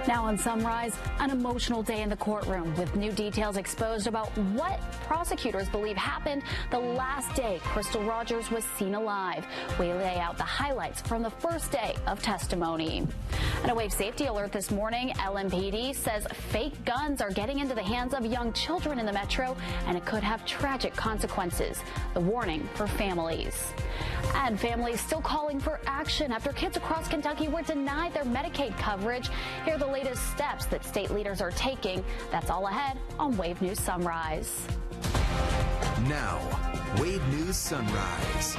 Now on Sunrise, an emotional day in the courtroom with new details exposed about what prosecutors believe happened the last day Crystal Rogers was seen alive. We lay out the highlights from the first day of testimony. And a wave safety alert this morning. LMPD says fake guns are getting into the hands of young children in the metro, and it could have tragic consequences. The warning for families. And families still calling for action after kids across Kentucky were denied their Medicaid coverage. Here are the latest steps that state leaders are taking. That's all ahead on Wave News Sunrise. Now, Wave News Sunrise.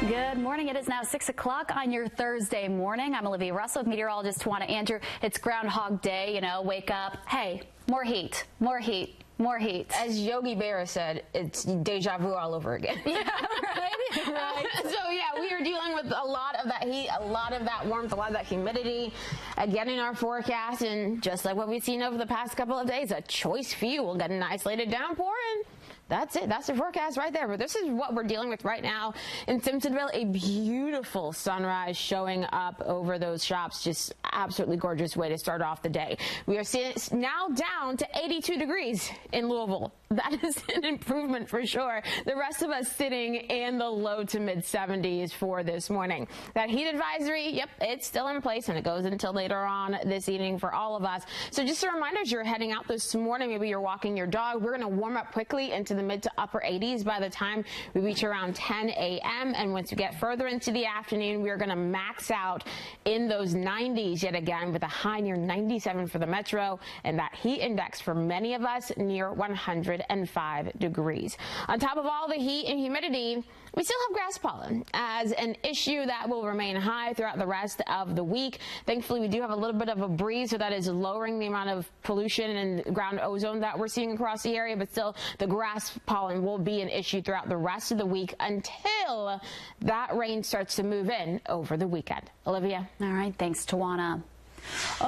Good morning. It is now 6 o'clock on your Thursday morning. I'm Olivia Russell with meteorologist Tawana Andrew. It's Groundhog Day, wake up. Hey, more heat, more heat. More heat. As Yogi Berra said, it's deja vu all over again. Yeah, right? Right. So, yeah, we are dealing with a lot of that heat, a lot of that warmth, a lot of that humidity, again in our forecast. And just like what we've seen over the past couple of days, a choice few will get an isolated downpour, and that's it. That's the forecast right there. But this is what we're dealing with right now in Simpsonville. A beautiful sunrise showing up over those shops. Just absolutely gorgeous way to start off the day. We are now down to 82 degrees in Louisville. That is an improvement for sure. The rest of us sitting in the low to mid 70s for this morning. That heat advisory, yep, it's still in place, and it goes until later on this evening for all of us. So just a reminder, as you're heading out this morning, maybe you're walking your dog, we're going to warm up quickly into the mid to upper 80s by the time we reach around 10 a.m. And once we get further into the afternoon, we're going to max out in those 90s yet again, with a high near 97 for the metro, and that heat index for many of us near 105 degrees. On top of all the heat and humidity, we still have grass pollen as an issue that will remain high throughout the rest of the week. Thankfully, we do have a little bit of a breeze, so that is lowering the amount of pollution and ground ozone that we're seeing across the area, but still the grass pollen will be an issue throughout the rest of the week until that rain starts to move in over the weekend. Olivia? All right, thanks, Tawana.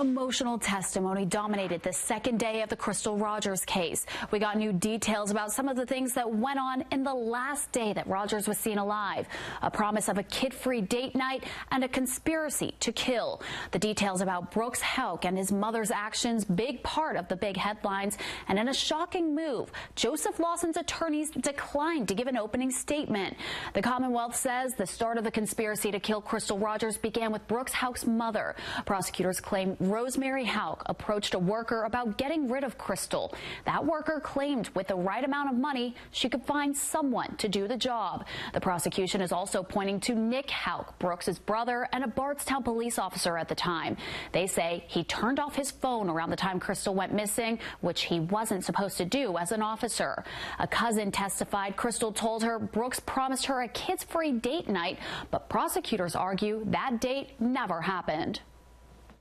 Emotional testimony dominated the second day of the Crystal Rogers case. We got new details about some of the things that went on in the last day that Rogers was seen alive. A promise of a kid-free date night and a conspiracy to kill. The details about Brooks Houck and his mother's actions, big part of the big headlines. And in a shocking move, Joseph Lawson's attorneys declined to give an opening statement. The Commonwealth says the start of the conspiracy to kill Crystal Rogers began with Brooks Houck's mother. Prosecutors claim Rosemary Houck approached a worker about getting rid of Crystal. That worker claimed with the right amount of money, she could find someone to do the job. The prosecution is also pointing to Nick Houck, Brooks's brother and a Bardstown police officer at the time. They say he turned off his phone around the time Crystal went missing, which he wasn't supposed to do as an officer. A cousin testified Crystal told her Brooks promised her a kids-free date night, but prosecutors argue that date never happened.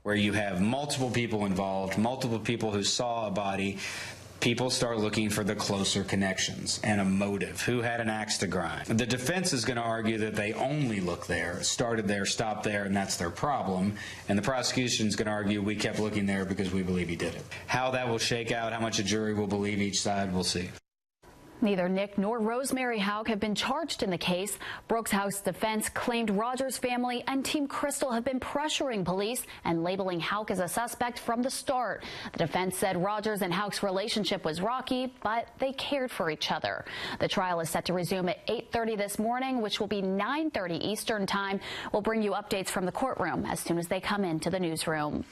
Where you have multiple people involved, multiple people who saw a body, people start looking for the closer connections and a motive. Who had an axe to grind? The defense is going to argue that they only looked there, started there, stopped there, and that's their problem. And the prosecution is going to argue we kept looking there because we believe he did it. How that will shake out, how much a jury will believe each side, we'll see. Neither Nick nor Rosemary Houck have been charged in the case. Brooks Houck's defense claimed Rogers' family and Team Crystal have been pressuring police and labeling Houck as a suspect from the start. The defense said Rogers and Houck's relationship was rocky, but they cared for each other. The trial is set to resume at 8:30 this morning, which will be 9:30 Eastern time. We'll bring you updates from the courtroom as soon as they come into the newsroom.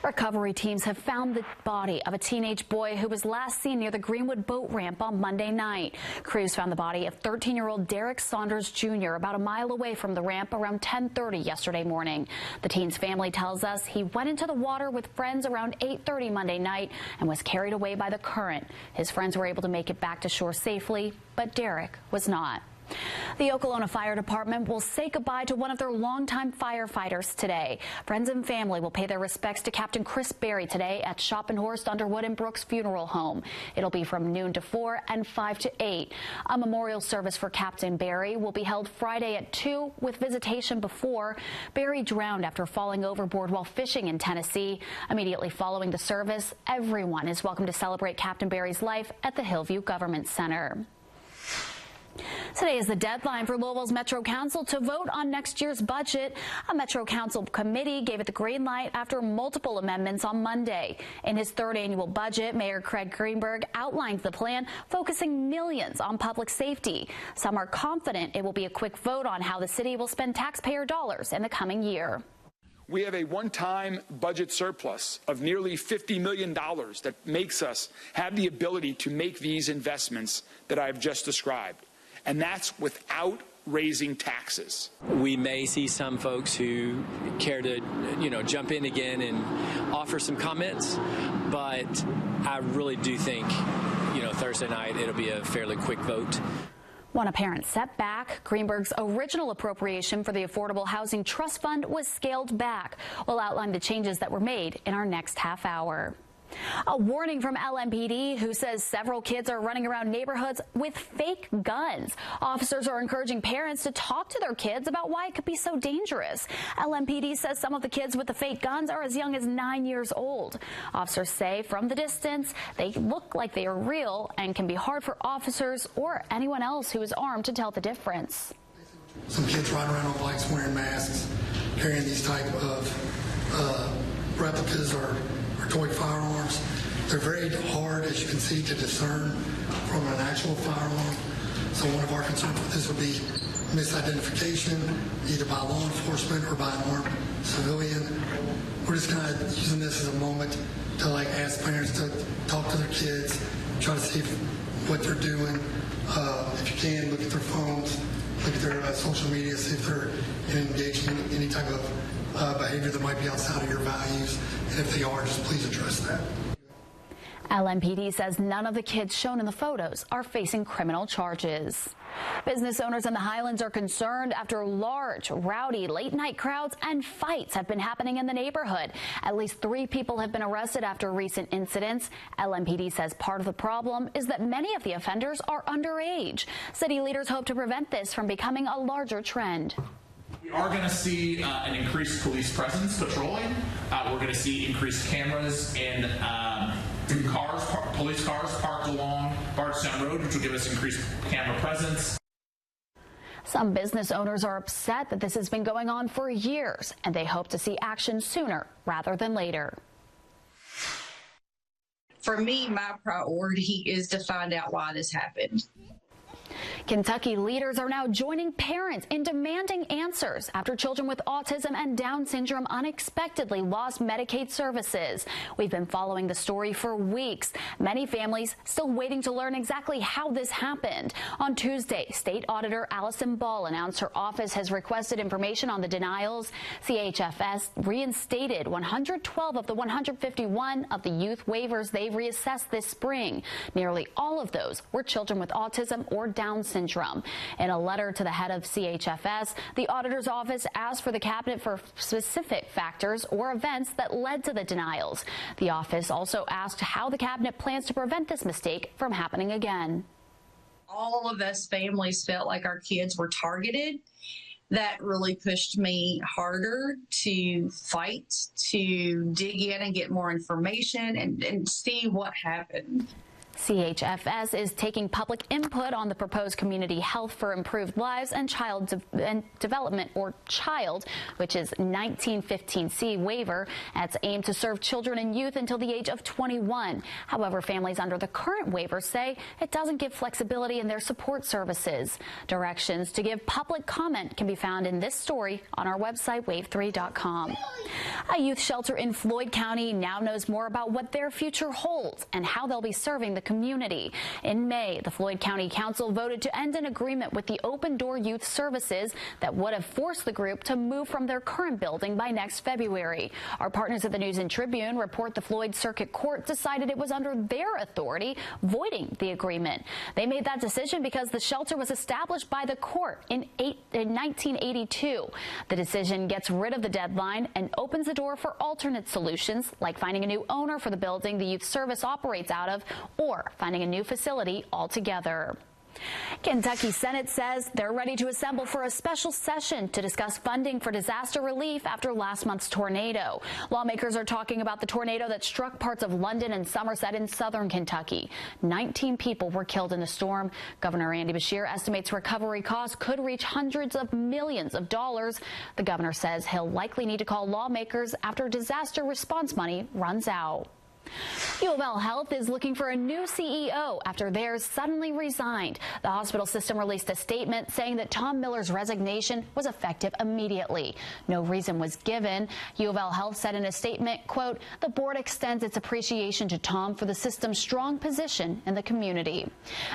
Recovery teams have found the body of a teenage boy who was last seen near the Greenwood boat ramp on Monday night. Crews found the body of 13-year-old Derek Saunders Jr. about a mile away from the ramp around 10:30 yesterday morning. The teen's family tells us he went into the water with friends around 8:30 Monday night and was carried away by the current. His friends were able to make it back to shore safely, but Derek was not. The Okolona Fire Department will say goodbye to one of their longtime firefighters today. Friends and family will pay their respects to Captain Chris Berry today at Schoppenhorst, Underwood, and Brooks Funeral Home. It'll be from noon to 4 and 5 to 8. A memorial service for Captain Berry will be held Friday at 2 with visitation before. Berry drowned after falling overboard while fishing in Tennessee. Immediately following the service, everyone is welcome to celebrate Captain Berry's life at the Hillview Government Center. Today is the deadline for Louisville's Metro Council to vote on next year's budget. A Metro Council committee gave it the green light after multiple amendments on Monday. In his third annual budget, Mayor Craig Greenberg outlined the plan, focusing millions on public safety. Some are confident it will be a quick vote on how the city will spend taxpayer dollars in the coming year. We have a one-time budget surplus of nearly $50 million that makes us have the ability to make these investments that I've just described. And that's without raising taxes. We may see some folks who care to, jump in again and offer some comments, but I really do think, Thursday night it'll be a fairly quick vote. One apparent setback, Greenberg's original appropriation for the Affordable Housing Trust Fund was scaled back. We'll outline the changes that were made in our next half hour. A warning from LMPD, who says several kids are running around neighborhoods with fake guns. Officers are encouraging parents to talk to their kids about why it could be so dangerous. LMPD says some of the kids with the fake guns are as young as 9 years old. Officers say from the distance, they look like they are real and can be hard for officers or anyone else who is armed to tell the difference. Some kids riding around on bikes wearing masks, carrying these type of replicas or toy firearms. They're very hard, as you can see, to discern from an actual firearm. So one of our concerns with this would be misidentification, either by law enforcement or by an armed civilian. We're just kind of using this as a moment to ask parents to talk to their kids, try to see what they're doing. If you can, look at their phones, look at their social media, see if they're engaging in any type of behavior that might be outside of your values, and if they are, just please address that. LMPD says none of the kids shown in the photos are facing criminal charges. Business owners in the Highlands are concerned after large, rowdy, late-night crowds and fights have been happening in the neighborhood. At least 3 people have been arrested after recent incidents. LMPD says part of the problem is that many of the offenders are underage. City leaders hope to prevent this from becoming a larger trend. We are going to see an increased police presence patrolling. We're going to see increased cameras and police cars parked along Bardstown Road, which will give us increased camera presence. Some business owners are upset that this has been going on for years, and they hope to see action sooner rather than later. For me, my priority is to find out why this happened. Kentucky leaders are now joining parents in demanding answers after children with autism and Down syndrome unexpectedly lost Medicaid services. We've been following the story for weeks. Many families still waiting to learn exactly how this happened. On Tuesday, State Auditor Allison Ball announced her office has requested information on the denials. CHFS reinstated 112 of the 151 of the youth waivers they reassessed this spring. Nearly all of those were children with autism or Down syndrome. In a letter to the head of CHFS, the auditor's office asked for the cabinet for specific factors or events that led to the denials. The office also asked how the cabinet plans to prevent this mistake from happening again. All of us families felt like our kids were targeted. That really pushed me harder to fight, to dig in and get more information and see what happened. CHFS is taking public input on the proposed Community Health for Improved Lives and Child Development, or CHILD, which is 1915C waiver. That's aimed to serve children and youth until the age of 21. However, families under the current waiver say it doesn't give flexibility in their support services. Directions to give public comment can be found in this story on our website, wave3.com. A youth shelter in Floyd County now knows more about what their future holds and how they'll be serving the community. In May, the Floyd County Council voted to end an agreement with the Open Door Youth Services that would have forced the group to move from their current building by next February. Our partners at the News and Tribune report the Floyd Circuit Court decided it was under their authority, voiding the agreement. They made that decision because the shelter was established by the court in 1982. The decision gets rid of the deadline and opens the door for alternate solutions, like finding a new owner for the building the youth service operates out of, or finding a new facility altogether. Kentucky Senate says they're ready to assemble for a special session to discuss funding for disaster relief after last month's tornado. Lawmakers are talking about the tornado that struck parts of London and Somerset in southern Kentucky. 19 people were killed in the storm. Governor Andy Beshear estimates recovery costs could reach hundreds of millions of dollars. The governor says he'll likely need to call lawmakers after disaster response money runs out. U of L Health is looking for a new CEO after theirs suddenly resigned. The hospital system released a statement saying that Tom Miller's resignation was effective immediately. No reason was given. U of L Health said in a statement, quote, "The board extends its appreciation to Tom for the system's strong position in the community."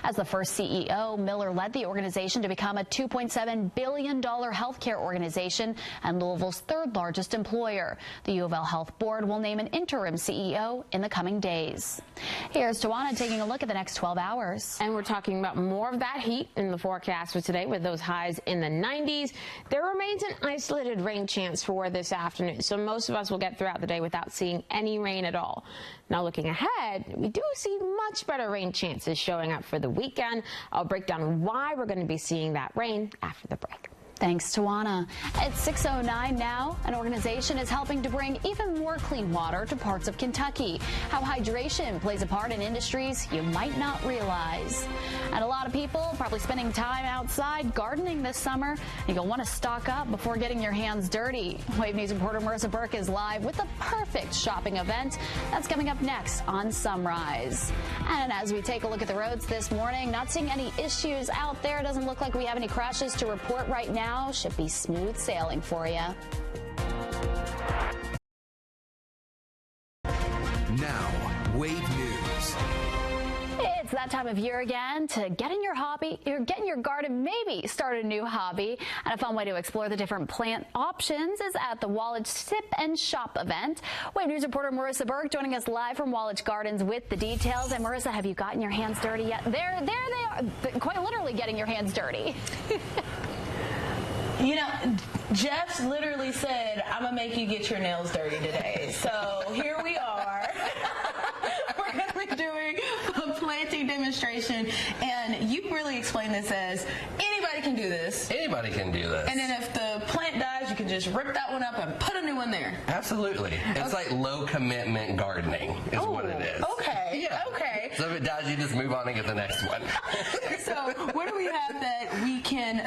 As the first CEO, Miller led the organization to become a $2.7 billion healthcare organization and Louisville's third largest employer. The U of L Health board will name an interim CEO in the coming days. Here's Tawana taking a look at the next 12 hours. And we're talking about more of that heat in the forecast for today with those highs in the 90s. There remains an isolated rain chance for this afternoon, so most of us will get throughout the day without seeing any rain at all. Now looking ahead, we do see much better rain chances showing up for the weekend. I'll break down why we're going to be seeing that rain after the break. Thanks, Tawana. At 6:09 now, an organization is helping to bring even more clean water to parts of Kentucky. How hydration plays a part in industries you might not realize. And a lot of people probably spending time outside gardening this summer, and you'll want to stock up before getting your hands dirty. Wave News reporter Marissa Burke is live with the perfect shopping event. That's coming up next on Sunrise. And as we take a look at the roads this morning, not seeing any issues out there. Doesn't look like we have any crashes to report right now. Should be smooth sailing for you. Now, Wave News. It's that time of year again to get in your hobby, or get in your garden, maybe start a new hobby. And a fun way to explore the different plant options is at the Wallach Sip and Shop event. Wave News reporter Marissa Burke joining us live from Wallach Gardens with the details. And Marissa, have you gotten your hands dirty yet? There they are, quite literally getting your hands dirty. You know, Jeff's literally said, "I'm going to make you get your nails dirty today." So here we are. We're going to be doing a planting demonstration. And you really explain this as anybody can do this. Anybody can do this. And then if the plant dies, you can just rip that one up and put a new one there. Absolutely. It's like low commitment gardening is what it is. Okay. Yeah. Okay. So if it dies, you just move on and get the next one. So what do we have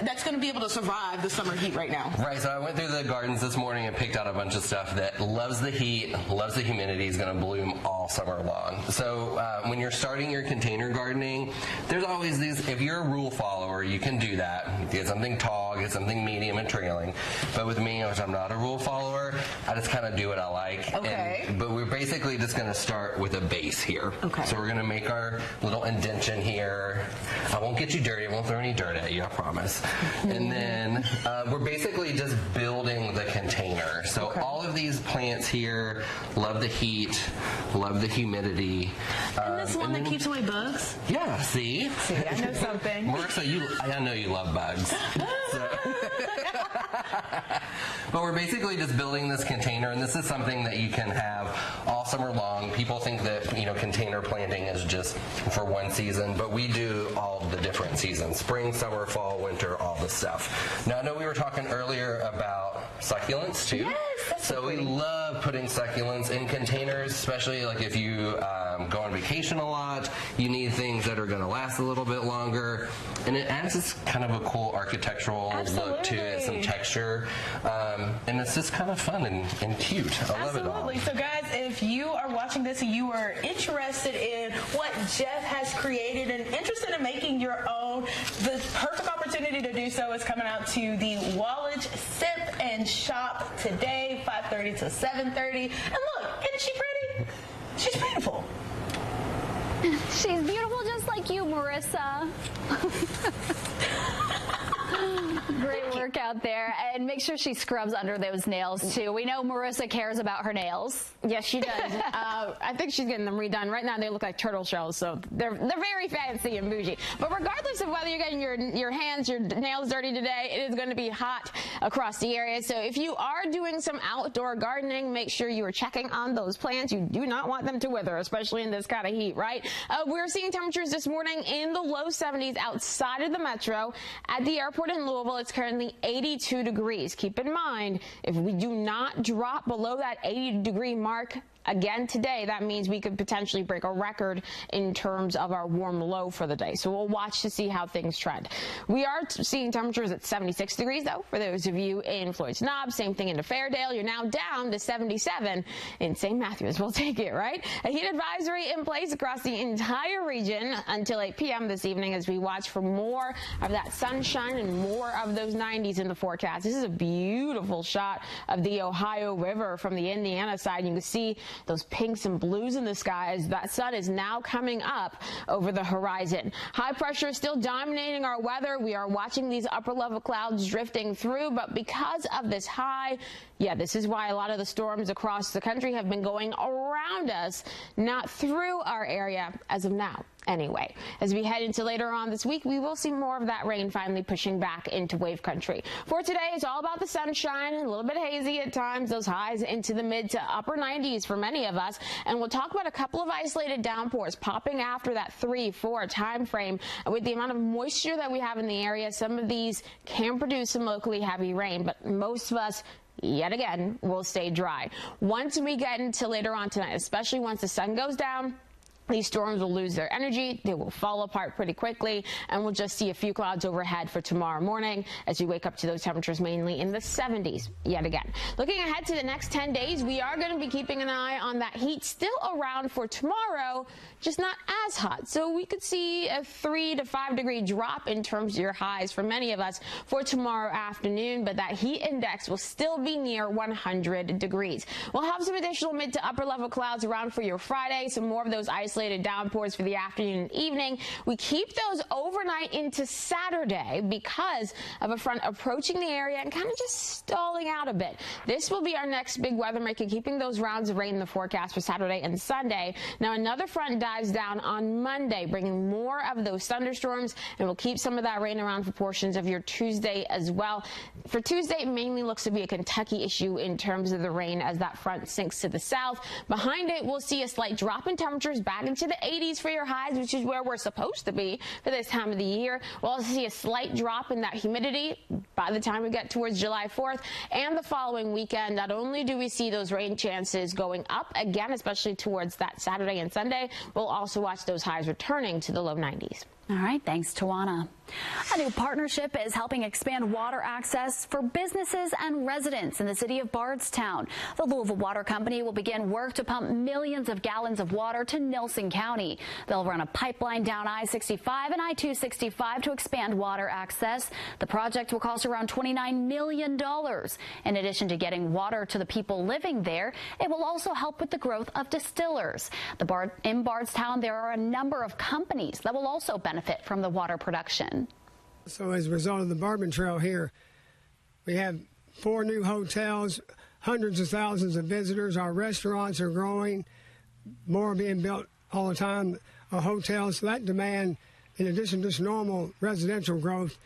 that's going to be able to survive the summer heat right now? Right, so I went through the gardens this morning and picked out a bunch of stuff that loves the heat, loves the humidity, is going to bloom all summer long. So when you're starting your container gardening, there's always these, if you're a rule follower, you can do that. Get something tall, get something medium and trailing. But with me, which I'm not a rule follower, I just kind of do what I like. Okay. But we're basically just going to start with a base here. Okay. So we're going to make our little indention here. I won't get you dirty. I won't throw any dirt at you, I promise. And then we're basically just building the container. So all of these plants here love the heat, love the humidity. And this one that keeps away bugs? Yeah, see? See, I know something. Marissa, I know you love bugs. But we're basically just building this container, and this is something that you can have all summer long. People think that, you know, container planting is just for one season, but we do all the different seasons: spring, summer, fall, winter, all the stuff. Now, I know we were talking earlier about succulents too. Yes, that's so we love putting succulents in containers, especially like if you go on vacation a lot, you need things that are going to last a little bit longer, and it adds this kind of a cool architectural look to it, some texture, and it's just kind of fun and cute. I love it all. Absolutely. So guys, if you are watching this and you are interested in what Jeff has created and interested in making your own, the perfect opportunity to do so is coming out to the Wallach Sip and Shop today, 5:30 to 7:30. And look, isn't she pretty? She's beautiful. She's beautiful just like you, Marissa. Great work out there. And make sure she scrubs under those nails, too. We know Marissa cares about her nails. Yes, she does. I think she's getting them redone. Right now, they look like turtle shells, so they're very fancy and bougie. But regardless of whether you're getting your hands, your nails dirty today, it is going to be hot across the area. So if you are doing some outdoor gardening, make sure you are checking on those plants. You do not want them to wither, especially in this kind of heat, right? We're seeing temperatures this morning in the low 70s outside of the metro. At the airport in Louisville, it's currently 82 degrees. Keep in mind, if we do not drop below that 80-degree mark again today, that means we could potentially break a record in terms of our warm low for the day. So we'll watch to see how things trend. We are seeing temperatures at 76 degrees, though, for those of you in Floyd's Knob. Same thing into Fairdale. You're now down to 77 in St. Matthews. We'll take it, right? A heat advisory in place across the entire region until 8 p.m. this evening as we watch for more of that sunshine and more of those 90s in the forecast. This is a beautiful shot of the Ohio River from the Indiana side. You can see those pinks and blues in the sky as that sun is now coming up over the horizon. High pressure is still dominating our weather. We are watching these upper level clouds drifting through, but because of this high, this is why a lot of the storms across the country have been going around us, not through our area as of now. Anyway, as we head into later on this week, we will see more of that rain finally pushing back into wave country. For today, it's all about the sunshine, a little bit hazy at times, those highs into the mid to upper 90s for many of us. And we'll talk about a couple of isolated downpours popping after that 3-4 time frame. With the amount of moisture that we have in the area, some of these can produce some locally heavy rain, but most of us yet again will stay dry. Once we get into later on tonight, especially once the sun goes down, these storms will lose their energy, they will fall apart pretty quickly, and we'll just see a few clouds overhead for tomorrow morning as we wake up to those temperatures mainly in the 70s yet again. Looking ahead to the next 10 days, we are going to be keeping an eye on that heat still around for tomorrow, just not as hot. So we could see a 3 to 5 degree drop in terms of your highs for many of us for tomorrow afternoon, but that heat index will still be near 100 degrees. We'll have some additional mid to upper level clouds around for your Friday, some more of those isolated downpours for the afternoon and evening. We keep those overnight into Saturday because of a front approaching the area and kind of just stalling out a bit. This will be our next big weather maker, keeping those rounds of rain in the forecast for Saturday and Sunday. Now another front dives down on Monday, bringing more of those thunderstorms, and we'll keep some of that rain around for portions of your Tuesday as well. For Tuesday, it mainly looks to be a Kentucky issue in terms of the rain as that front sinks to the south. Behind it, we'll see a slight drop in temperatures back into the 80s for your highs, which is where we're supposed to be for this time of the year. We'll also see a slight drop in that humidity by the time we get towards July 4th and the following weekend. Not only do we see those rain chances going up again, especially towards that Saturday and Sunday, we'll also watch those highs returning to the low 90s. All right, thanks, Tawana. A new partnership is helping expand water access for businesses and residents in the city of Bardstown. The Louisville Water Company will begin work to pump millions of gallons of water to Nelson County. They'll run a pipeline down I-65 and I-265 to expand water access. The project will cost around $29 million. In addition to getting water to the people living there, it will also help with the growth of distillers. In Bardstown, there are a number of companies that will also benefit from the water production. So as a result of the Bourbon Trail here, we have 4 new hotels, hundreds of thousands of visitors. Our restaurants are growing, more are being built all the time. Our hotels, so that demand, in addition to just normal residential growth,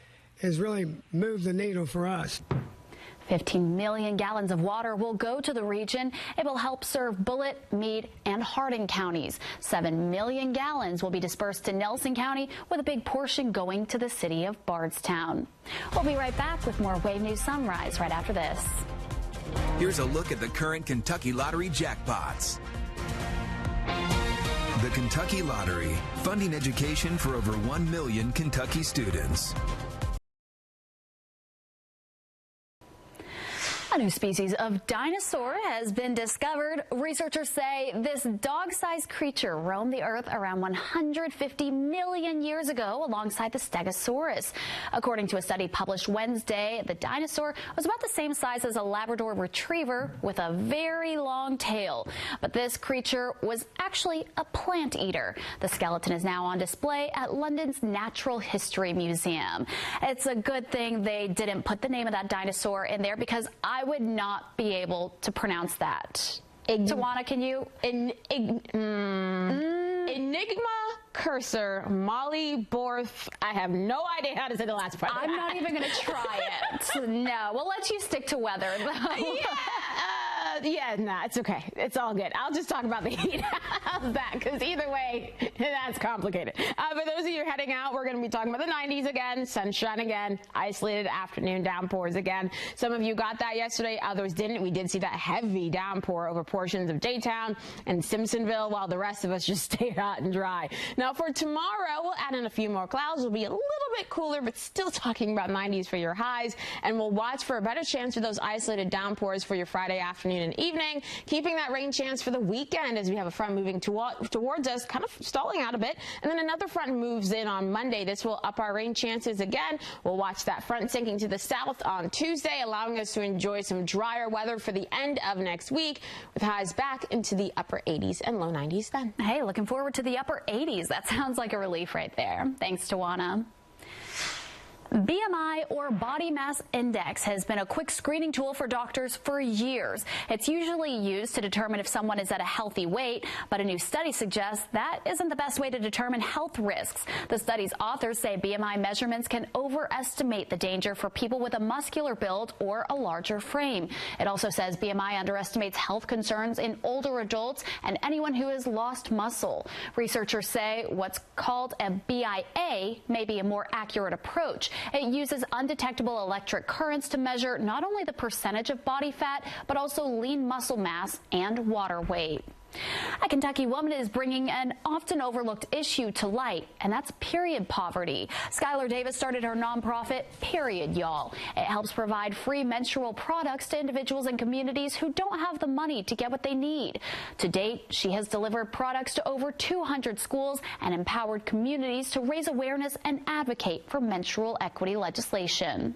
has really moved the needle for us. 15 million gallons of water will go to the region. It will help serve Bullitt, Meade, and Hardin counties. 7 million gallons will be dispersed to Nelson County, with a big portion going to the city of Bardstown. We'll be right back with more Wave News Sunrise right after this. Here's a look at the current Kentucky Lottery jackpots. The Kentucky Lottery, funding education for over 1 million Kentucky students. A new species of dinosaur has been discovered. Researchers say this dog-sized creature roamed the Earth around 150 million years ago alongside the Stegosaurus. According to a study published Wednesday, the dinosaur was about the same size as a Labrador retriever with a very long tail. But this creature was actually a plant eater. The skeleton is now on display at London's Natural History Museum. It's a good thing they didn't put the name of that dinosaur in there because I would not be able to pronounce that. Tawana, can you? Enigma cursor Molly Borth. I have no idea how to say the last part. I'm not even going to try it. No, we'll let you stick to weather, though. It's okay. It's all good. I'll just talk about the heat. How's that? Because either way, that's complicated. For those of you heading out, we're going to be talking about the 90s again, sunshine again, isolated afternoon downpours again. Some of you got that yesterday, others didn't. We did see that heavy downpour over portions of Daytown and Simpsonville, while the rest of us just stayed hot and dry. Now for tomorrow, we'll add in a few more clouds. It'll be a little bit cooler, but still talking about 90s for your highs. And we'll watch for a better chance for those isolated downpours for your Friday afternoon and evening, keeping that rain chance for the weekend as we have a front moving towards us, kind of stalling out a bit. And then another front moves in on Monday. This will up our rain chances again. We'll watch that front sinking to the south on Tuesday, allowing us to enjoy some drier weather for the end of next week, with highs back into the upper 80s and low 90s then. Hey, looking forward to the upper 80s. That sounds like a relief right there. Thanks, Tawana. BMI, or body mass index, has been a quick screening tool for doctors for years. It's usually used to determine if someone is at a healthy weight, but a new study suggests that isn't the best way to determine health risks. The study's authors say BMI measurements can overestimate the danger for people with a muscular build or a larger frame. It also says BMI underestimates health concerns in older adults and anyone who has lost muscle. Researchers say what's called a BIA may be a more accurate approach. It uses undetectable electric currents to measure not only the percentage of body fat, but also lean muscle mass and water weight. A Kentucky woman is bringing an often overlooked issue to light, and that's period poverty. Skylar Davis started her nonprofit, Period Y'all. It helps provide free menstrual products to individuals and communities who don't have the money to get what they need. To date, she has delivered products to over 200 schools and empowered communities to raise awareness and advocate for menstrual equity legislation.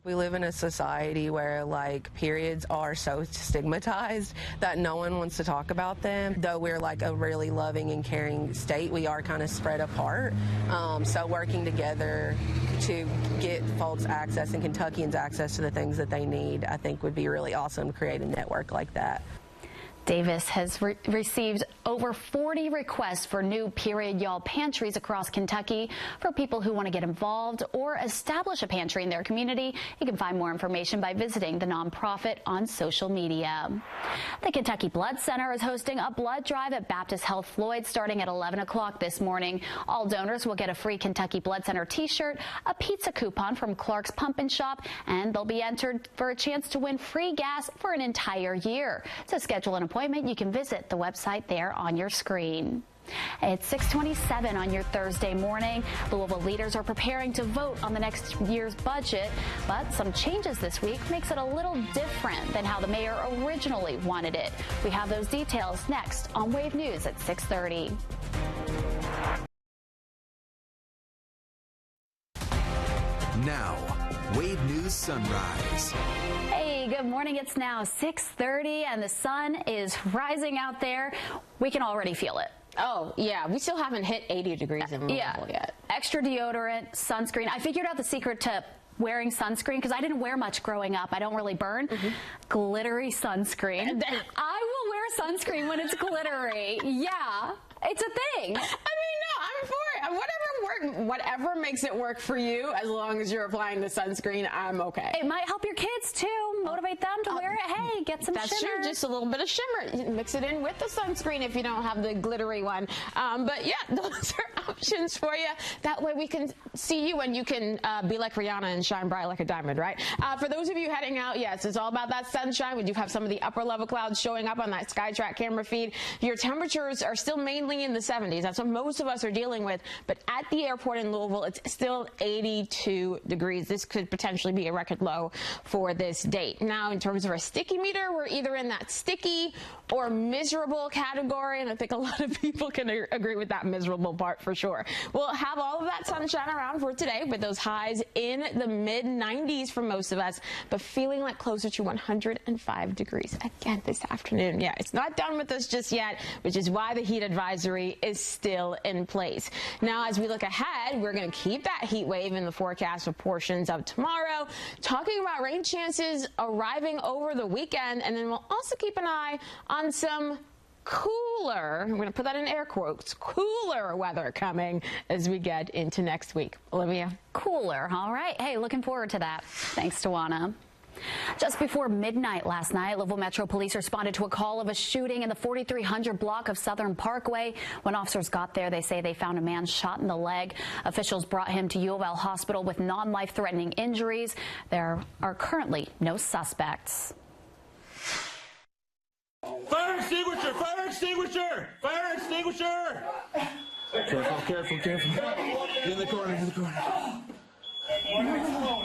We live in a society where, like, periods are so stigmatized that no one wants to talk about them. Though we're like a really loving and caring state, we are kind of spread apart. So working together to get folks access and Kentuckians access to the things that they need, I think would be really awesome to create a network like that. Davis has received over 40 requests for new Period Y'all pantries across Kentucky for people who want to get involved or establish a pantry in their community. You can find more information by visiting the nonprofit on social media. The Kentucky Blood Center is hosting a blood drive at Baptist Health Floyd starting at 11 o'clock this morning. All donors will get a free Kentucky Blood Center t-shirt, a pizza coupon from Clark's Pump and Shop, and they'll be entered for a chance to win free gas for an entire year. To schedule an appointment, you can visit the website there on your screen. It's 6:27 on your Thursday morning. Louisville leaders are preparing to vote on the next year's budget, but some changes this week makes it a little different than how the mayor originally wanted it. We have those details next on Wave News at 6:30. Now, Wave News Sunrise. Hey, good morning. It's now 6:30 and the sun is rising out there. We can already feel it. Oh, yeah. We still haven't hit 80 degrees in Louisville yet. Extra deodorant, sunscreen. I figured out the secret to wearing sunscreen because I didn't wear much growing up. I don't really burn. Glittery sunscreen. I will wear sunscreen when it's glittery. Yeah, it's a thing. I mean, no, I'm for it. Whatever makes it work for you, as long as you're applying the sunscreen, I'm okay. It might help your kids too. Motivate them to wear it. Hey, get some shimmer. That's true. Just a little bit of shimmer. Mix it in with the sunscreen if you don't have the glittery one. But yeah, those are options for you. That way we can see you and you can be like Rihanna and shine bright like a diamond, right? For those of you heading out, yes, it's all about that sunshine. We do have some of the upper level clouds showing up on that SkyTrack camera feed. Your temperatures are still mainly in the 70s. That's what most of us are dealing with. But at the airport in Louisville, it's still 82 degrees. This could potentially be a record low for this date. state. Now, in terms of our sticky meter, we're either in that sticky or miserable category, and I think a lot of people can agree with that miserable part for sure. We'll have all of that sunshine around for today with those highs in the mid-90s for most of us, but feeling like closer to 105 degrees again this afternoon. Yeah, it's not done with us just yet, which is why the heat advisory is still in place. Now, as we look ahead, we're going to keep that heat wave in the forecast for portions of tomorrow, talking about rain chances arriving over the weekend, and then we'll also keep an eye on some cooler, I'm going to put that in air quotes, cooler weather coming as we get into next week. Olivia? Cooler. All right. Hey, looking forward to that. Thanks, Tawana. Just before midnight last night, Louisville Metro Police responded to a call of a shooting in the 4300 block of Southern Parkway. When officers got there, they say they found a man shot in the leg. Officials brought him to U of L Hospital with non-life-threatening injuries. There are currently no suspects. Fire extinguisher! Fire extinguisher! Fire extinguisher! Careful, careful, careful. Get in the corner, in the corner.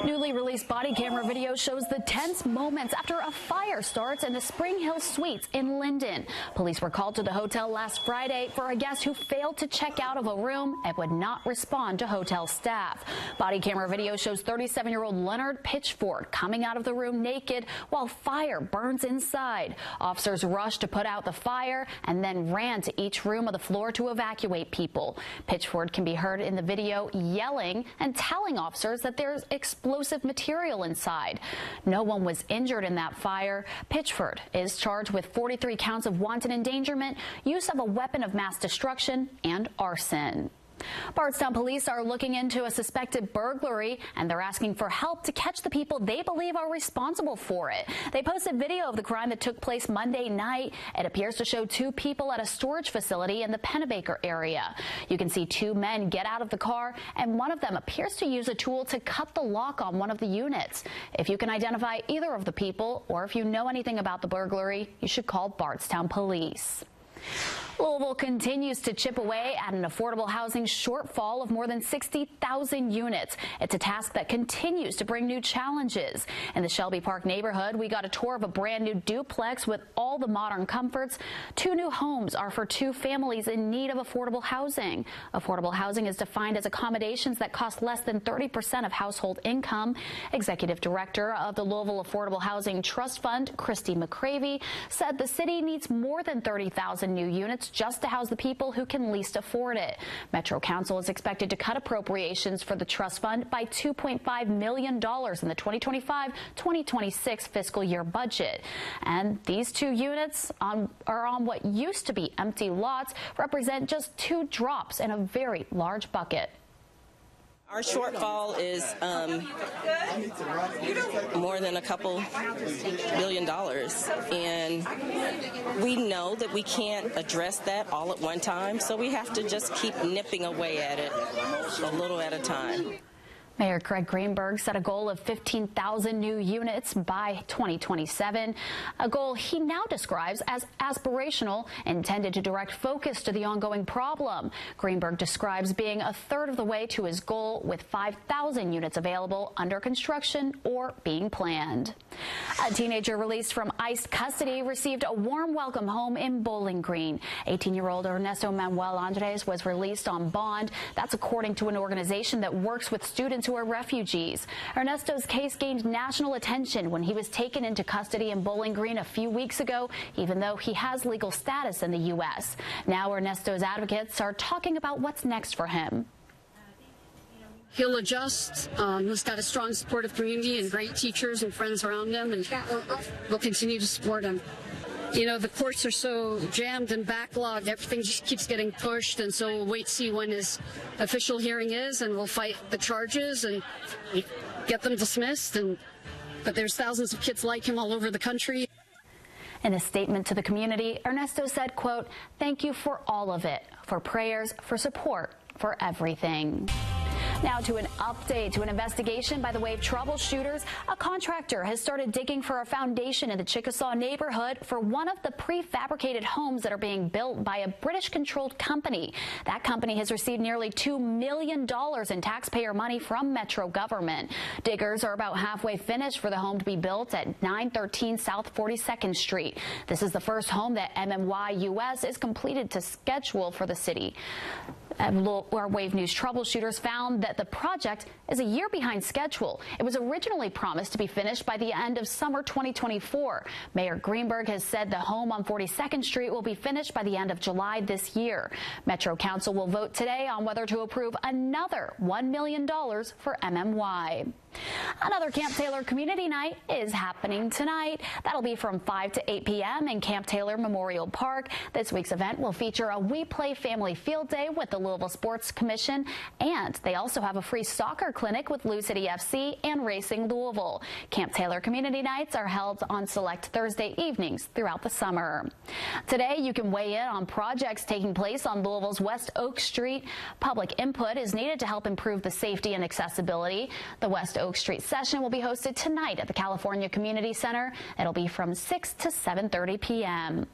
Newly released body camera video shows the tense moments after a fire starts in the Spring Hill Suites in Linden. Police were called to the hotel last Friday for a guest who failed to check out of a room and would not respond to hotel staff. Body camera video shows 37-year-old Leonard Pitchford coming out of the room naked while fire burns inside. Officers rushed to put out the fire and then ran to each room of the floor to evacuate people. Pitchford can be heard in the video yelling and telling officers that there's explosive material inside. No one was injured in that fire. Pitchford is charged with 43 counts of wanton endangerment, use of a weapon of mass destruction, and arson. Bardstown police are looking into a suspected burglary, and they're asking for help to catch the people they believe are responsible for it. They posted video of the crime that took place Monday night. It appears to show two people at a storage facility in the Pennebaker area. You can see two men get out of the car, and one of them appears to use a tool to cut the lock on one of the units. If you can identify either of the people, or if you know anything about the burglary, you should call Bardstown police. Louisville continues to chip away at an affordable housing shortfall of more than 60,000 units. It's a task that continues to bring new challenges. In the Shelby Park neighborhood, we got a tour of a brand new duplex with all the modern comforts. Two new homes are for two families in need of affordable housing. Affordable housing is defined as accommodations that cost less than 30% of household income. Executive Director of the Louisville Affordable Housing Trust Fund, Christy McCravey, said the city needs more than 30,000 new units just to house the people who can least afford it. Metro Council is expected to cut appropriations for the trust fund by $2.5 million in the 2025-2026 fiscal year budget. And these two units are on what used to be empty lots, represent just two drops in a very large bucket. Our shortfall is more than a couple $1 billion, and we know that we can't address that all at one time, so we have to just keep nipping away at it a little at a time. Mayor Craig Greenberg set a goal of 15,000 new units by 2027, a goal he now describes as aspirational, intended to direct focus to the ongoing problem. Greenberg describes being a third of the way to his goal, with 5,000 units available under construction or being planned. A teenager released from ICE custody received a warm welcome home in Bowling Green. 18-year-old Ernesto Manuel Andres was released on bond. That's according to an organization that works with students who are refugees. Ernesto's case gained national attention when he was taken into custody in Bowling Green a few weeks ago, even though he has legal status in the U.S. Now Ernesto's advocates are talking about what's next for him. He'll adjust. He's got a strong supportive community and great teachers and friends around him, and we'll continue to support him. You know, the courts are so jammed and backlogged, everything just keeps getting pushed, and so we'll wait to see when his official hearing is, and we'll fight the charges and get them dismissed. But there's thousands of kids like him all over the country. In a statement to the community, Ernesto said, quote, "Thank you for all of it, for prayers, for support, for everything." Now to an update to an investigation by the Wave troubleshooters. A contractor has started digging for a foundation in the Chickasaw neighborhood for one of the prefabricated homes that are being built by a British-controlled company. That company has received nearly $2 million in taxpayer money from Metro government. Diggers are about halfway finished for the home to be built at 913 South 42nd Street. This is the first home that MMY US is completed to schedule for the city. Our Wave News troubleshooters found that the project is a year behind schedule. It was originally promised to be finished by the end of summer 2024. Mayor Greenberg has said the home on 42nd Street will be finished by the end of July this year. Metro Council will vote today on whether to approve another $1 million for MMY. Another Camp Taylor Community Night is happening tonight. That'll be from 5 to 8 p.m. in Camp Taylor Memorial Park. This week's event will feature a We Play Family Field Day with the Louisville Sports Commission, and they also have a free soccer clinic with Lou City FC and Racing Louisville. Camp Taylor Community Nights are held on select Thursday evenings throughout the summer. Today, you can weigh in on projects taking place on Louisville's West Oak Street. Public input is needed to help improve the safety and accessibility. The West Oak Street session will be hosted tonight at the California Community Center. It'll be from 6 to 7:30 p.m.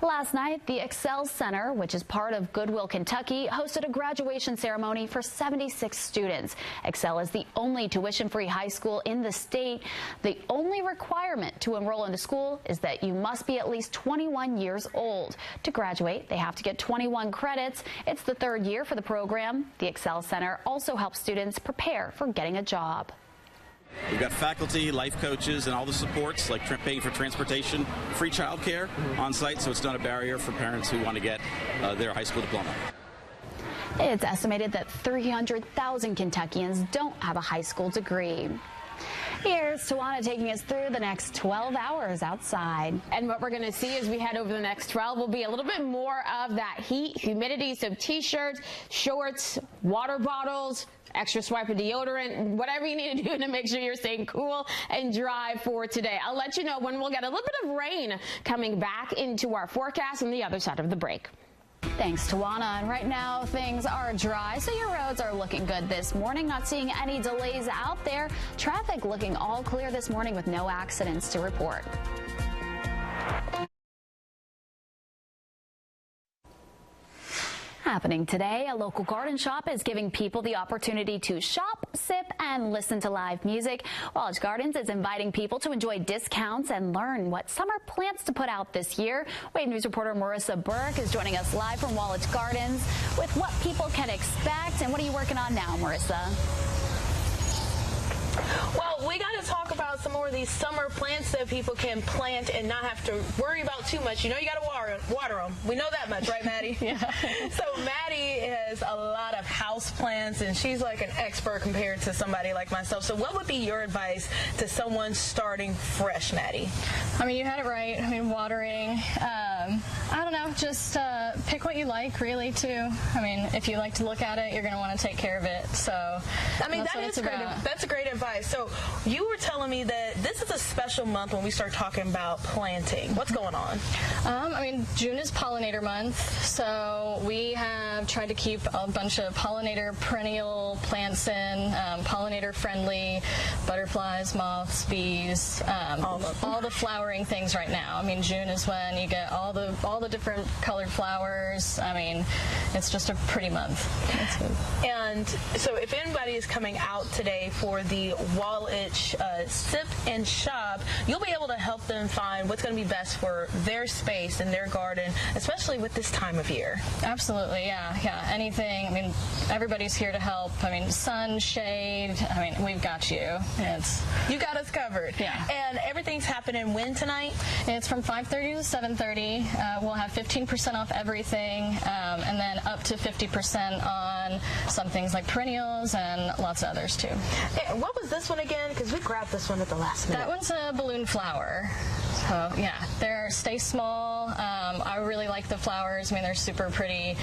Last night, the Excel Center, which is part of Goodwill Kentucky, hosted a graduation ceremony for 76 students. Excel is the only tuition-free high school in the state. The only requirement to enroll into school is that you must be at least 21 years old. To graduate, they have to get 21 credits. It's the third year for the program. The Excel Center also helps students prepare for getting a job. We've got faculty, life coaches, and all the supports like paying for transportation, free childcare on site, so it's not a barrier for parents who want to get their high school diploma. It's estimated that 300,000 Kentuckians don't have a high school degree. Here's Tawana taking us through the next 12 hours outside. And what we're going to see as we head over the next 12 will be a little bit more of that heat, humidity, so t-shirts, shorts, water bottles, extra swipe of deodorant, whatever you need to do to make sure you're staying cool and dry for today. I'll let you know when we'll get a little bit of rain coming back into our forecast on the other side of the break. Thanks, Tawana. And right now, things are dry, so your roads are looking good this morning. Not seeing any delays out there. Traffic looking all clear this morning with no accidents to report. Happening today, a local garden shop is giving people the opportunity to shop, sip, and listen to live music. Wallach Gardens is inviting people to enjoy discounts and learn what summer plants to put out this year. Wave News reporter Marissa Burke is joining us live from Wallach Gardens with what people can expect. And what are you working on now, Marissa? Well, we got to talk about some more of these summer plants that people can plant and not have to worry about too much. You know, you got to water them. We know that much, right, Maddie? Yeah. So Maddie has a lot of house plants, and she's like an expert compared to somebody like myself. So what would be your advice to someone starting fresh, Maddie? I mean, you had it right. I mean, watering. I don't know, just pick what you like, really, too. I mean, if you like to look at it, you're going to want to take care of it. So, I mean, that's great advice. So you were telling me that this is a special month when we start talking about planting. What's going on? I mean, June is pollinator month, so we have tried to keep a bunch of pollinator perennial plants in, pollinator friendly, butterflies, moths, bees, all the flowering things right now. I mean, June is when you get all the different colored flowers. I mean, it's just a pretty month. And so if anybody is coming out today for the Wallach Sip and Shop, you'll be able to help them find what's going to be best for their space and their garden, especially with this time of year. Absolutely, yeah. Anything. I mean, everybody's here to help. I mean, sun, shade. I mean, we've got you. You got us covered. Yeah. And everything's happening when tonight? It's from 5:30 to 7:30. We'll have 15% off everything, and then up to 50% on some things like perennials and lots of others too. Hey, what was this one again? Because we grabbed this one at the last minute. That one's a balloon flower. So yeah, stay small. I really like the flowers. I mean, they're super pretty.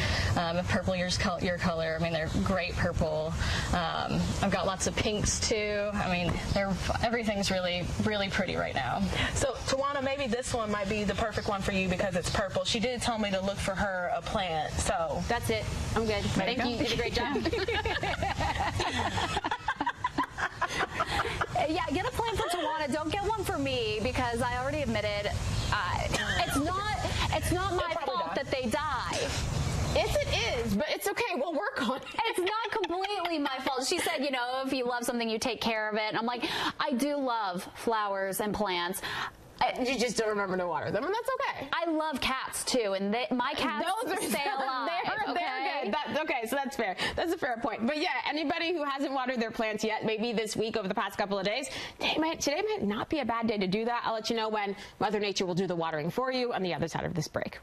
Purple, your color. I mean, they're great purple. I've got lots of pinks too. I mean, everything's really, really pretty right now. So Tawana, maybe this one might be the perfect one for you because it's purple. She did tell me to look for her a plant. So that's it. I'm good. Thank you. You did a great job. Yeah, get a plan for Tawana. Don't get one for me because I already admitted it's not my fault that they die. Yes, it is, but it's okay. We'll work on it. It's not completely my fault. She said, if you love something, you take care of it. And I'm like, I do love flowers and plants. You just don't remember to water them, and that's okay. I love cats too, and my cats stay alive. They're good. Okay, so that's fair. That's a fair point. But yeah, anybody who hasn't watered their plants yet, maybe this week over the past couple of days, today might not be a bad day to do that. I'll let you know when Mother Nature will do the watering for you on the other side of this break.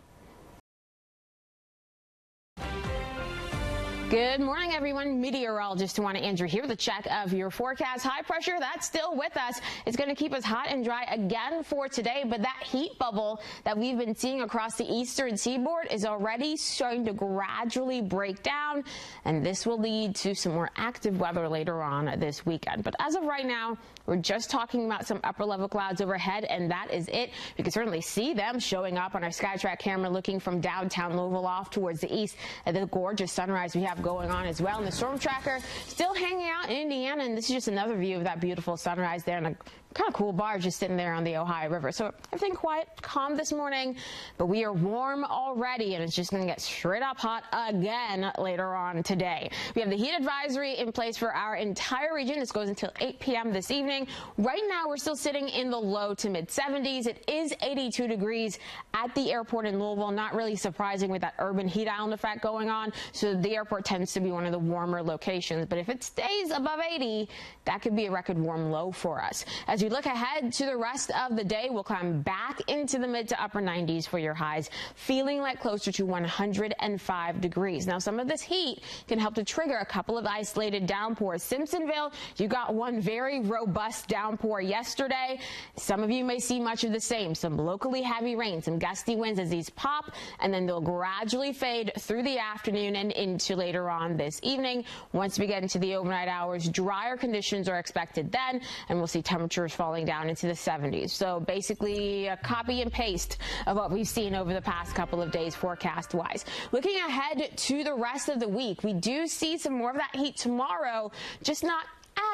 Good morning, everyone. Meteorologist Tawana Andrew here with a check of your forecast. High pressure, that's still with us. It's going to keep us hot and dry again for today, but that heat bubble that we've been seeing across the eastern seaboard is already starting to gradually break down, and this will lead to some more active weather later on this weekend. But as of right now, we're just talking about some upper-level clouds overhead, and that is it. You can certainly see them showing up on our SkyTrack camera looking from downtown Louisville off towards the east at the gorgeous sunrise we have going on as well. And the storm tracker still hanging out in Indiana, and this is just another view of that beautiful sunrise there, and a kind of cool barge just sitting there on the Ohio River. So everything quiet, calm this morning, but we are warm already, and it's just going to get straight up hot again later on today. We have the heat advisory in place for our entire region. This goes until 8 p.m. this evening. Right now, we're still sitting in the low to mid 70s. It is 82 degrees at the airport in Louisville. Not really surprising with that urban heat island effect going on. So the airport tends to be one of the warmer locations. But if it stays above 80, that could be a record warm low for us. As we look ahead to the rest of the day, we'll climb back into the mid to upper 90s for your highs, feeling like closer to 105 degrees. Now, some of this heat can help to trigger a couple of isolated downpours. Simpsonville, you got one very robust downpour yesterday. Some of you may see much of the same. Some locally heavy rain, some gusty winds as these pop, and then they'll gradually fade through the afternoon and into later on this evening. Once we get into the overnight hours, drier conditions are expected then, and we'll see temperatures falling down into the 70s. So basically a copy and paste of what we've seen over the past couple of days forecast wise. Looking ahead to the rest of the week, we do see some more of that heat tomorrow, just not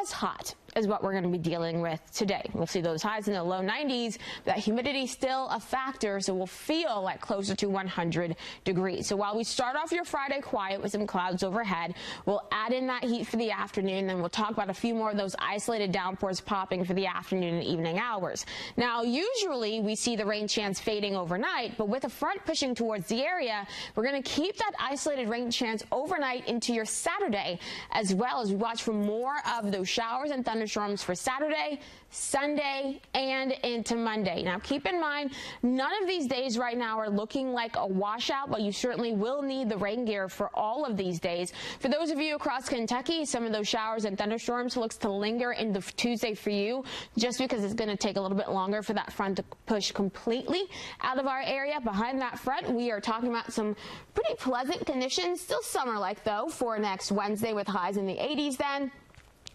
as hot is what we're going to be dealing with today. We'll see those highs in the low 90s, but that humidity still a factor, so we'll feel like closer to 100 degrees. So while we start off your Friday quiet with some clouds overhead, we'll add in that heat for the afternoon, then we'll talk about a few more of those isolated downpours popping for the afternoon and evening hours. Now, usually we see the rain chance fading overnight, but with a front pushing towards the area, we're going to keep that isolated rain chance overnight into your Saturday, as well as we watch for more of those showers and thunderstorms for Saturday, Sunday, and into Monday. Now, keep in mind, none of these days right now are looking like a washout, but you certainly will need the rain gear for all of these days. For those of you across Kentucky, some of those showers and thunderstorms looks to linger into Tuesday for you, just because it's going to take a little bit longer for that front to push completely out of our area. Behind that front, we are talking about some pretty pleasant conditions, still summer-like though, for next Wednesday with highs in the 80s then.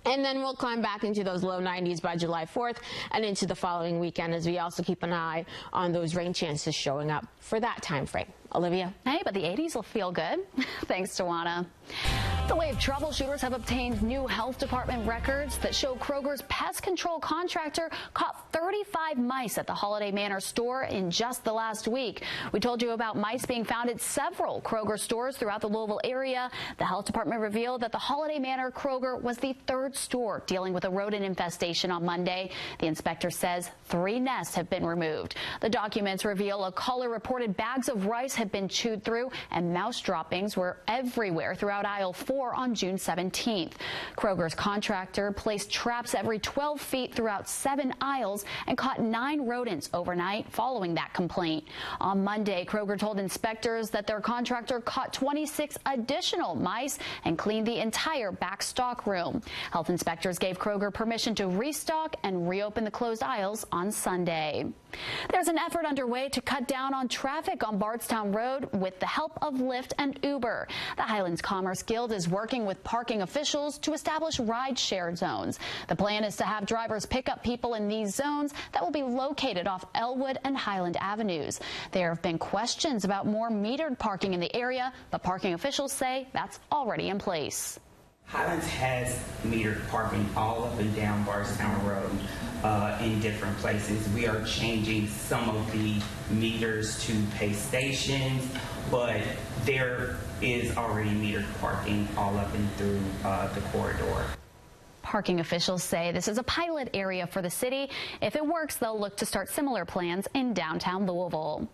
And then we'll climb back into those low 90s by July 4th and into the following weekend, as we also keep an eye on those rain chances showing up for that time frame. Olivia? Hey, but the 80s will feel good. Thanks, Tawana. The Wave troubleshooters have obtained new health department records that show Kroger's pest control contractor caught 35 mice at the Holiday Manor store in just the last week. We told you about mice being found at several Kroger stores throughout the Louisville area. The health department revealed that the Holiday Manor Kroger was the third store dealing with a rodent infestation on Monday. The inspector says 3 nests have been removed. The documents reveal a caller reported bags of rice had been chewed through and mouse droppings were everywhere throughout aisle 4 on June 17th. Kroger's contractor placed traps every 12 feet throughout 7 aisles and caught 9 rodents overnight following that complaint. On Monday, Kroger told inspectors that their contractor caught 26 additional mice and cleaned the entire back stock room. Health inspectors gave Kroger permission to restock and reopen the closed aisles on Sunday. There's an effort underway to cut down on traffic on Bardstown Road with the help of Lyft and Uber. The Highlands Commerce Guild is working with parking officials to establish ride-share zones. The plan is to have drivers pick up people in these zones that will be located off Elwood and Highland Avenues. There have been questions about more metered parking in the area, but parking officials say that's already in place. Highlands has metered parking all up and down Bardstown Road in different places. We are changing some of the meters to pay stations, but there is already metered parking all up and through the corridor. Parking officials say this is a pilot area for the city. If it works, they'll look to start similar plans in downtown Louisville.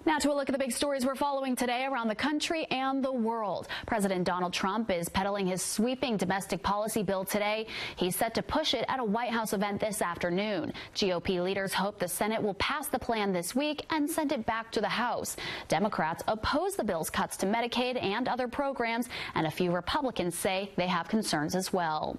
Now to a look at the big stories we're following today around the country and the world. President Donald Trump is peddling his sweeping domestic policy bill today. He's set to push it at a White House event this afternoon. GOP leaders hope the Senate will pass the plan this week and send it back to the House. Democrats oppose the bill's cuts to Medicaid and other programs, and a few Republicans say they have concerns as well.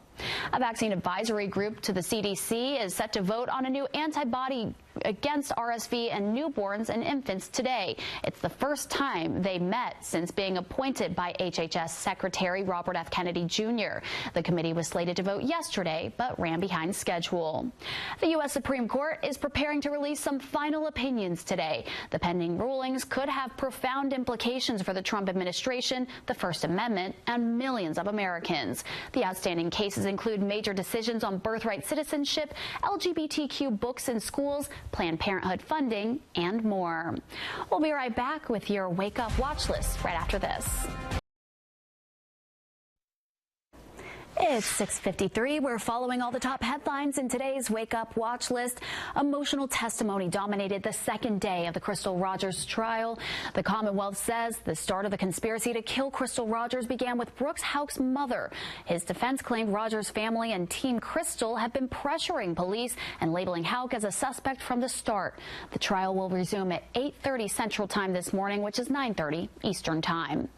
A vaccine advisory group to the CDC is set to vote on a new antibody against RSV and newborns and infants today. It's the first time they met since being appointed by HHS Secretary Robert F. Kennedy Jr. The committee was slated to vote yesterday, but ran behind schedule. The U.S. Supreme Court is preparing to release some final opinions today. The pending rulings could have profound implications for the Trump administration, the First Amendment, and millions of Americans. The outstanding cases include major decisions on birthright citizenship, LGBTQ books in schools, Planned Parenthood funding, and more. We'll be right back with your Wake Up Watch List right after this. It's 6:53. We're following all the top headlines in today's Wake Up Watch List. Emotional testimony dominated the second day of the Crystal Rogers trial. The Commonwealth says the start of the conspiracy to kill Crystal Rogers began with Brooks Houck's mother. His defense claimed Rogers' family and Team Crystal have been pressuring police and labeling Houck as a suspect from the start. The trial will resume at 8:30 Central Time this morning, which is 9:30 Eastern Time.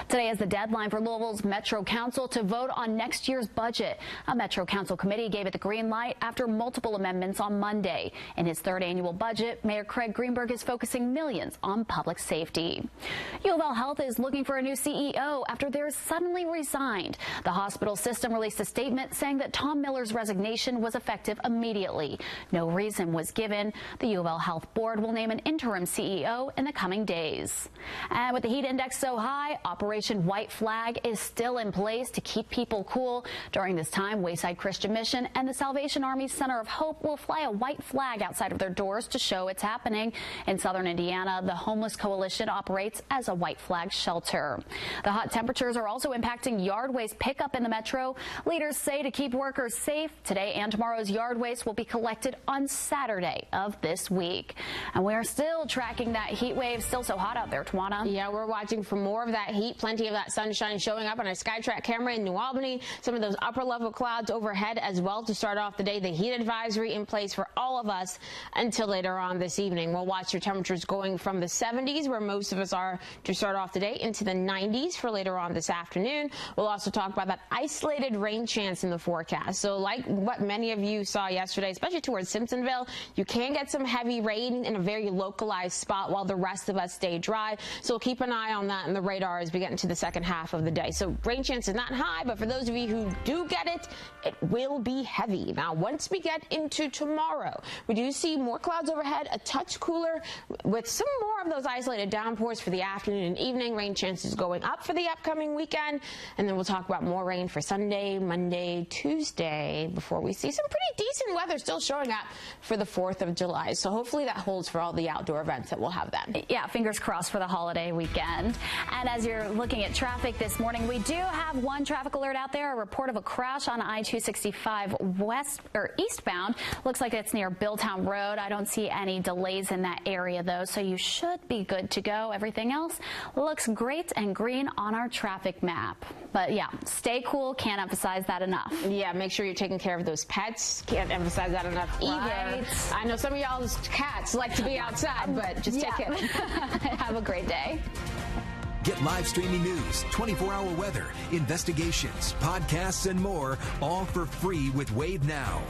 Today is the deadline for Louisville's Metro Council to vote on next year's budget. A Metro Council committee gave it the green light after multiple amendments on Monday. In his third annual budget, Mayor Craig Greenberg is focusing millions on public safety. U of L Health is looking for a new CEO after theirs suddenly resigned. The hospital system released a statement saying that Tom Miller's resignation was effective immediately. No reason was given. The U of L Health Board will name an interim CEO in the coming days. And with the heat index so high, Operation White Flag is still in place to keep people cool. During this time, Wayside Christian Mission and the Salvation Army Center of Hope will fly a white flag outside of their doors to show it's happening. In southern Indiana, the Homeless Coalition operates as a white flag shelter. The hot temperatures are also impacting yard waste pickup in the metro. Leaders say to keep workers safe, today and tomorrow's yard waste will be collected on Saturday of this week. And we are still tracking that heat wave. Still so hot out there, Tawana. Yeah, we're watching for more of that heat. Plenty of that sunshine showing up on a SkyTrack camera in New Albany. Some of those upper level clouds overhead as well to start off the day. The heat advisory in place for all of us until later on this evening. We'll watch your temperatures going from the 70s, where most of us are to start off the day, into the 90s for later on this afternoon. We'll also talk about that isolated rain chance in the forecast. So like what many of you saw yesterday, especially towards Simpsonville, you can get some heavy rain in a very localized spot while the rest of us stay dry. So we'll keep an eye on that in the radar as we get into the second half of the day. So rain chance is not high, but for those of you who do get it, it will be heavy. Now, once we get into tomorrow, we do see more clouds overhead, a touch cooler with some more of those isolated downpours for the afternoon and evening. Rain chances going up for the upcoming weekend. And then we'll talk about more rain for Sunday, Monday, Tuesday before we see some pretty decent weather still showing up for the 4th of July. So hopefully that holds for all the outdoor events that we'll have then. Yeah, fingers crossed for the holiday weekend. And as you're looking at traffic this morning, we do have one traffic alert out there, a report of a crash on I-265 west or eastbound. Looks like it's near Billtown Road. I don't see any delays in that area though, so you should be good to go. Everything else looks great and green on our traffic map. But yeah, stay cool. Can't emphasize that enough. Yeah, make sure you're taking care of those pets. Can't emphasize that enough either. I know some of y'all's cats like to be outside, but just take it. Have a great day. Get live streaming news, 24-hour weather, investigations, podcasts, and more, all for free with Wave Now.